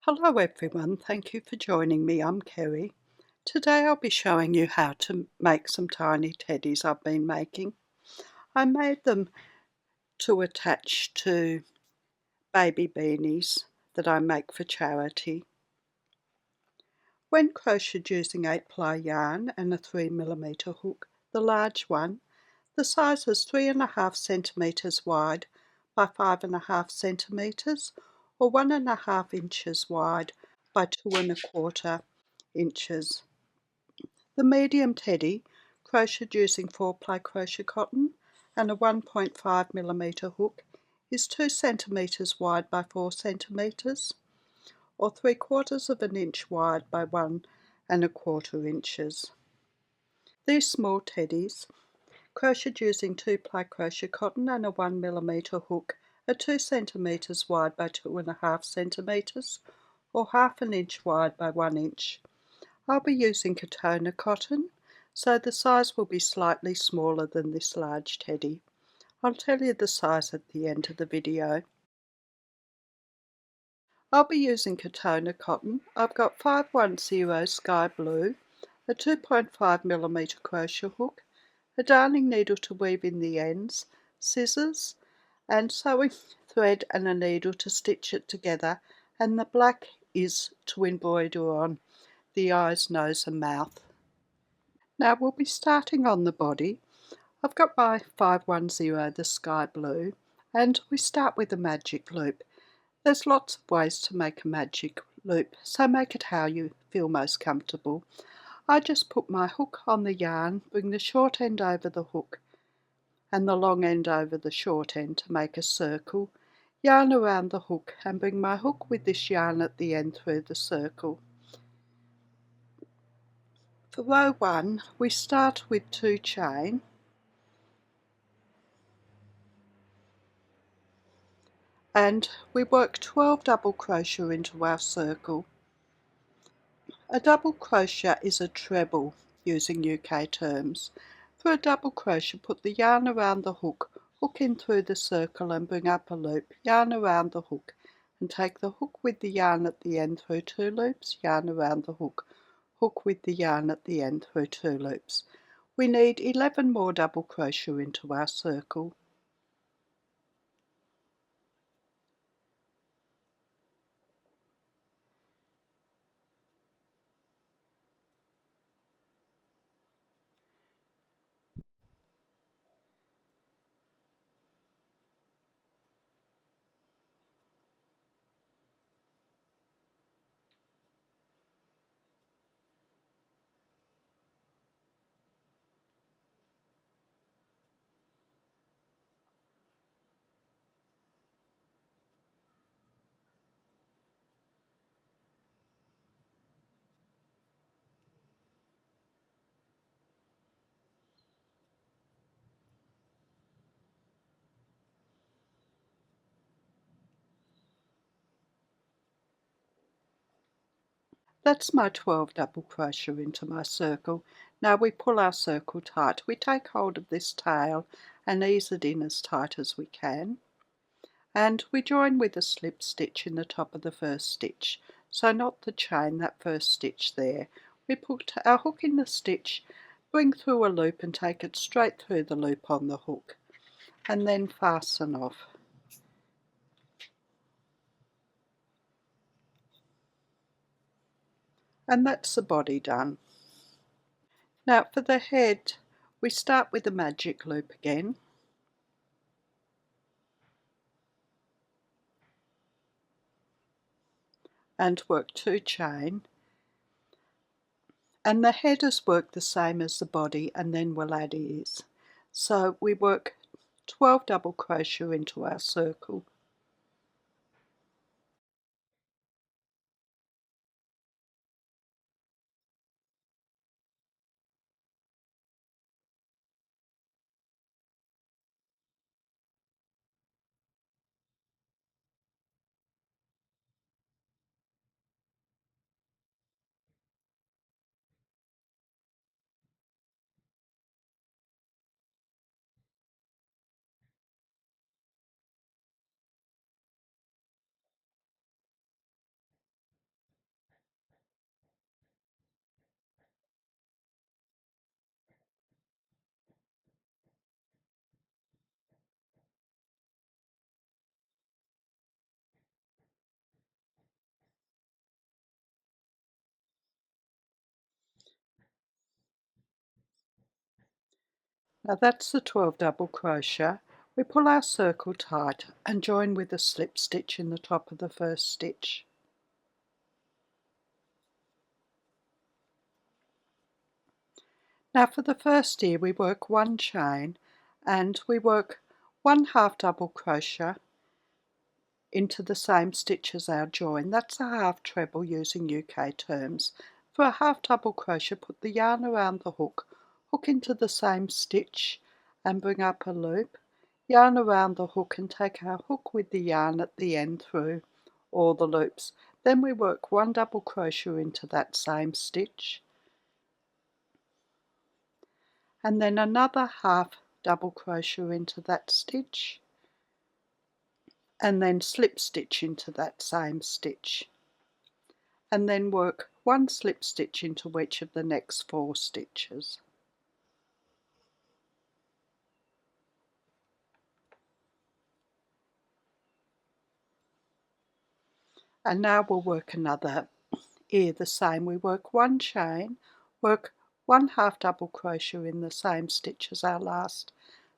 Hello everyone, thank you for joining me. I'm Kerry. Today I'll be showing you how to make some tiny teddies I've been making. I made them to attach to baby beanies that I make for charity. When crocheted using 8-ply yarn and a 3mm hook, the large one, the size is 3.5 centimeters wide by 5.5 centimeters or 1.5 inches wide by 2.25 inches. The medium teddy, crocheted using 4-ply crochet cotton and a 1.5mm hook, is 2 centimeters wide by 4 centimeters or 3/4 inch wide by 1.25 inches. These small teddies, crocheted using 2-ply crochet cotton and a 1mm hook, are 2 centimeters wide by 2.5 centimeters or 1/2 inch wide by 1 inch. I'll be using Catona cotton, so the size will be slightly smaller than this large teddy. I'll tell you the size at the end of the video. I'll be using Catona cotton. I've got 510 Sky Blue, a 2.5mm crochet hook, a darning needle to weave in the ends, scissors, and sewing thread and a needle to stitch it together, and the black is to embroider on the eyes, nose and mouth. Now we'll be starting on the body. I've got my 510, the Sky Blue, and we start with a magic loop. There's lots of ways to make a magic loop, so make it how you feel most comfortable. I just put my hook on the yarn, bring the short end over the hook and the long end over the short end to make a circle, yarn around the hook and bring my hook with this yarn at the end through the circle. For row 1 we start with 2 chain and we work 12 double crochet into our circle. A double crochet is a treble using UK terms. For a double crochet, put the yarn around the hook, hook in through the circle and bring up a loop, yarn around the hook and take the hook with the yarn at the end through 2 loops, yarn around the hook, hook with the yarn at the end through 2 loops. We need 11 more double crochet into our circle. That's my 12 double crochet into my circle. Now we pull our circle tight. We take hold of this tail and ease it in as tight as we can. And we join with a slip stitch in the top of the first stitch. So not the chain, that first stitch there. We put our hook in the stitch, bring through a loop and take it straight through the loop on the hook. And then fasten off. And that's the body done. Now for the head, we start with the magic loop again. And work 2 chain. And the headers work the same as the body and then we'll add ears. So we work 12 double crochet into our circle. Now that's the 12 double crochet. We pull our circle tight and join with a slip stitch in the top of the first stitch. Now for the first ear we work 1 chain and we work 1 half double crochet into the same stitch as our join. That's a half treble using UK terms. For a half double crochet, put the yarn around the hook, hook into the same stitch and bring up a loop, yarn around the hook and take our hook with the yarn at the end through all the loops. Then we work 1 double crochet into that same stitch and then another half double crochet into that stitch and then slip stitch into that same stitch and then work 1 slip stitch into each of the next 4 stitches. And now we'll work another ear the same. We work 1 chain, work 1 half double crochet in the same stitch as our last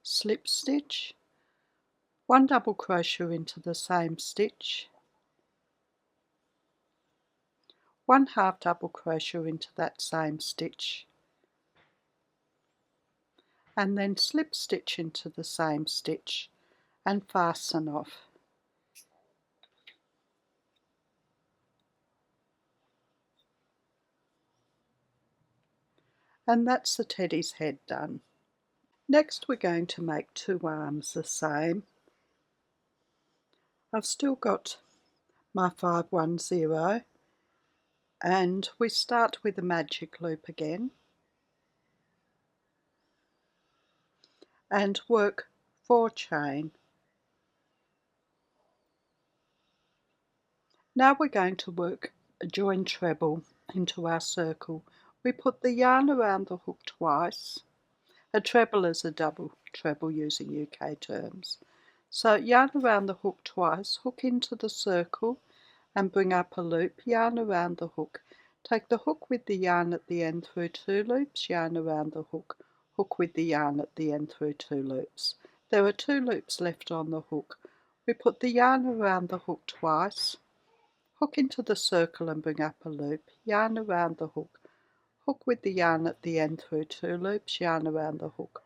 slip stitch, 1 double crochet into the same stitch, 1 half double crochet into that same stitch, and then slip stitch into the same stitch and fasten off. And that's the teddy's head done. Next we're going to make 2 arms the same. I've still got my 510 and we start with a magic loop again and work 4 chain. Now we're going to work a join treble into our circle. We put the yarn around the hook twice. A treble is a double treble using UK terms. So yarn around the hook twice, hook into the circle and bring up a loop, yarn around the hook. Take the hook with the yarn at the end through 2 loops, yarn around the hook, hook with the yarn at the end through 2 loops. There are 2 loops left on the hook. We put the yarn around the hook twice, hook into the circle and bring up a loop, yarn around the hook, hook with the yarn at the end through 2 loops, yarn around the hook,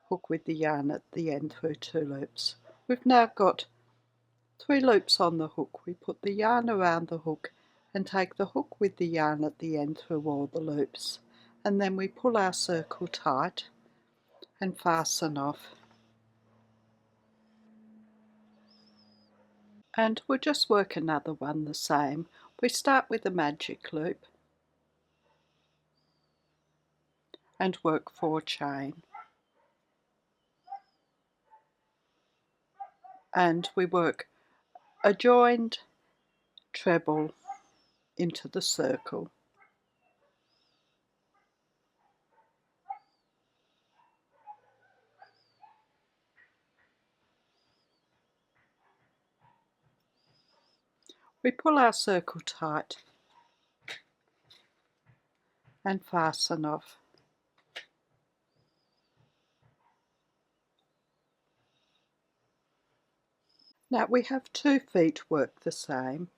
hook with the yarn at the end through 2 loops. We've now got 3 loops on the hook. We put the yarn around the hook and take the hook with the yarn at the end through all the loops, and then we pull our circle tight and fasten off. And we'll just work another one the same. We start with a magic loop and work 4 chain, and we work a joined treble into the circle. We pull our circle tight and fasten off. Now we have 2 feet work the same.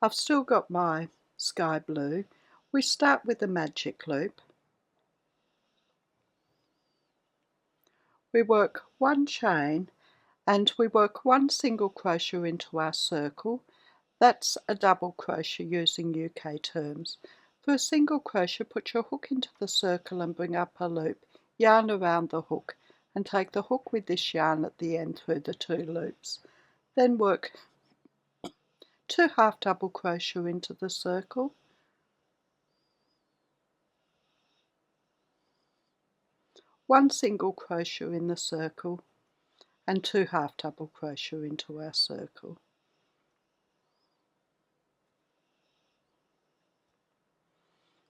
I've still got my sky blue. We start with a magic loop. We work 1 chain and we work 1 single crochet into our circle. That's a double crochet using UK terms. For a single crochet, put your hook into the circle and bring up a loop, yarn around the hook and take the hook with this yarn at the end through the 2 loops. Then work 2 half double crochet into the circle, 1 single crochet in the circle and 2 half double crochet into our circle.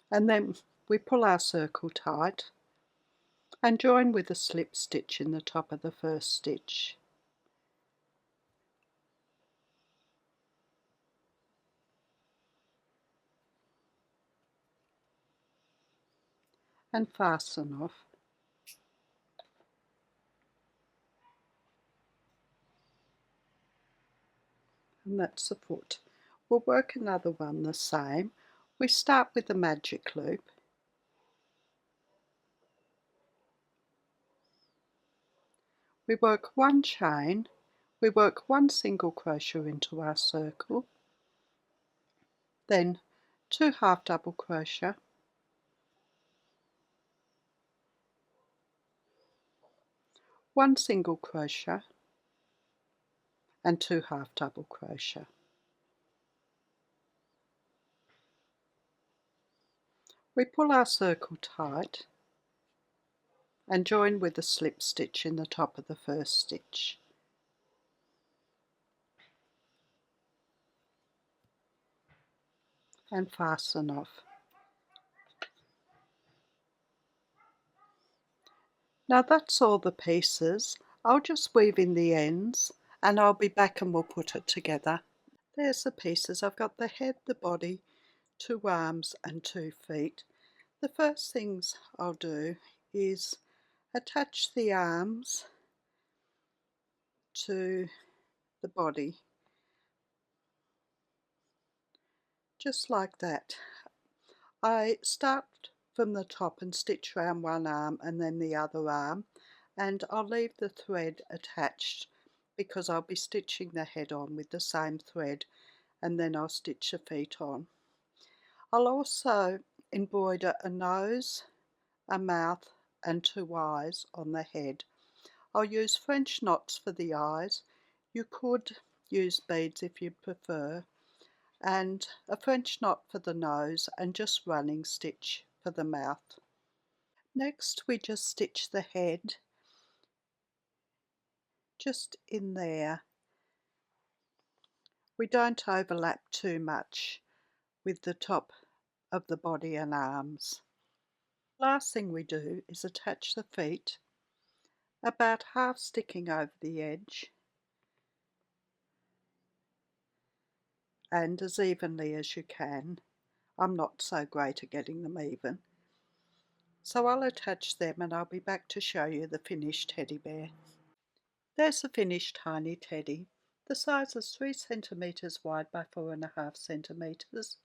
And then we pull our circle tight and join with a slip stitch in the top of the first stitch. And fasten off. and that's the foot. We'll work another one the same. We start with the magic loop. We work one chain, we work one single crochet into our circle, then 2 half double crochet, one single crochet and 2 half double crochet. We pull our circle tight and join with a slip stitch in the top of the first stitch. And fasten off. Now that's all the pieces. I'll just weave in the ends and I'll be back and we'll put it together. There's the pieces. I've got the head, the body, 2 arms and 2 feet. The first things I'll do is attach the arms to the body, just like that. I start from the top and stitch around one arm and then the other arm, and I'll leave the thread attached because I'll be stitching the head on with the same thread, and then I'll stitch the feet on. I'll also embroider a nose, a mouth and 2 eyes on the head. I'll use French knots for the eyes. You could use beads if you prefer, and a French knot for the nose and just running stitch for the mouth. Next we just stitch the head just in there. We don't overlap too much with the top of the body and arms. Last thing we do is attach the feet, about half sticking over the edge and as evenly as you can. I'm not so great at getting them even. So I'll attach them and I'll be back to show you the finished teddy bear. There's the finished tiny teddy. The size is 3 centimetres wide by 4.5 centimetres,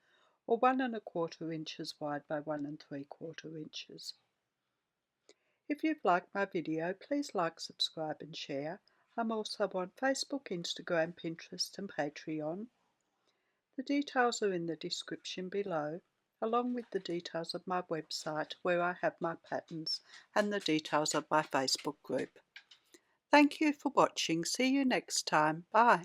or 1 1/4 inches wide by 1 3/4 inches. If you've liked my video, please like, subscribe and share. I'm also on Facebook, Instagram, Pinterest and Patreon. The details are in the description below, along with the details of my website where I have my patterns and the details of my Facebook group. Thank you for watching. See you next time. Bye.